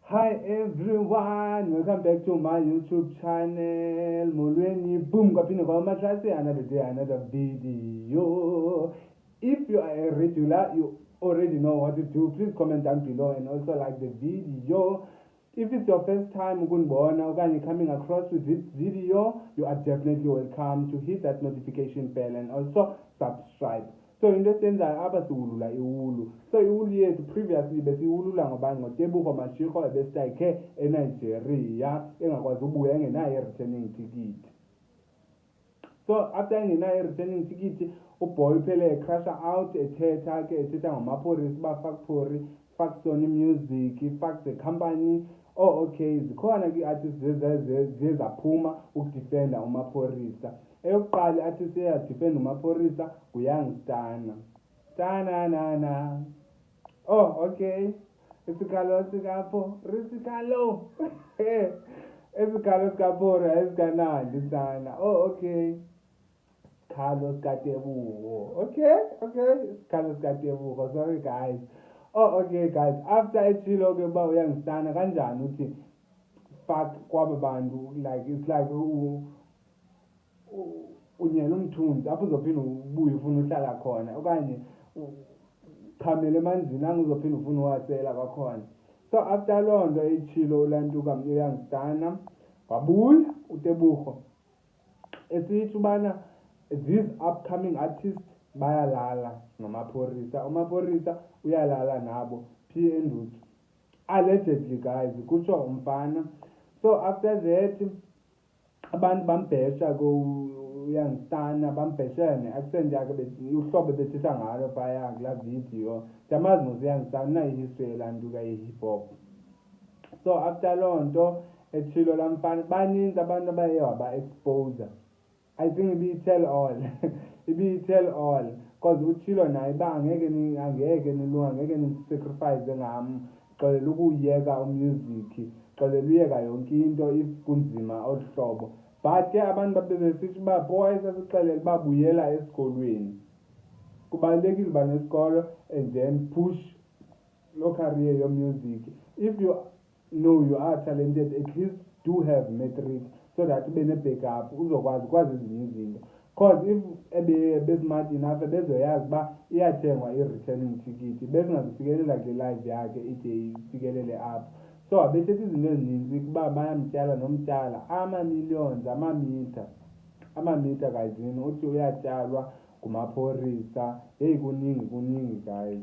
Hi everyone, welcome back to my YouTube channel. Molweni, boom, kapine kwa matrasi, another day, another video. If you are a regular, you already know what to do. Please comment down below and also like the video. If it's your first time you're coming across with this video, you are definitely welcome to hit that notification bell and also subscribe. So into esenzayo apha siwulula iwulu. So iwulu yethu previously besiwulula ngobani ngoTebogo Mashego ebesitayikhe eNigeria engakwazi ubuya engenayo i-returning ticket. So after engenayo i-returning ticket uboy uphele ecrasha out ethetha ngamapolisa uba factory fuck Sony Music fuck the company. Oh okay, zikhona ke-artists ziye zaphuma ukudifenda umapolisa. Eyokuqala artist eyadifenda umapolisa nguYoung Stunna. Tananana. Oh okay, isikalo sikapho risikalo. Isikalo sikapho esikanandi sana. Oh okay, isikalo sikaTebogo. Okay, isikalo sikaTebogo. Sorry guys. Oh okay guys, after ethilo ke uba uYoung Stunna kanjani uthi fuck kwaba bantu, like it's like unyela umthunzi apho uzophinda ubuye ufuna uhlala khona okanye uchamele emanzini angizophinda ufuna uwasela kwakhona. So after loo nto ethilo ulantuka uYoung Stunna wabuya uTebogo esithi ubana these upcoming artists bayalala ngamapolisa, umapolisa uyalala nabo phi enduthi allegedly guys kutsho umfana. So after that abantu bambhesha kuYoung Stunna, bambhesha ne-accent yakhe uhlobo bethetha ngalo phaya kulaa video. Ndiyamazi mos uYoung Stunna unayi-history yelantuka ye-hip hop. So after loo nto ethilo laa mfana baninzi abantu abaye waba-exposer. I think ibiyi-tell all ibiyi-tell all because utshilo naye uba angeke nisacrifice ngam, xolela ukuyeka umusic, xolela uyeka yonke into if kunzima olu hlobo. But ke abantu babebesithi uba boys asixelele uba buyela esikolweni, kubalulekile uba nesikolo and then push loo career yomusic. If you know you are talented, at least do have matric so that ube ne-backup ukwazi ezinye izinto. Because if ebesmart enough bezoyazi uba iyathengwa i-returning ticket besingazifikelela kule live yakhe ide ifikelele apho. So abethetha izinto ezininzi kuba bayamtyala nomtyala ama-millions, amamitha guys, uthi uyatyalwa ngumapolisa. Hey kuningi guys.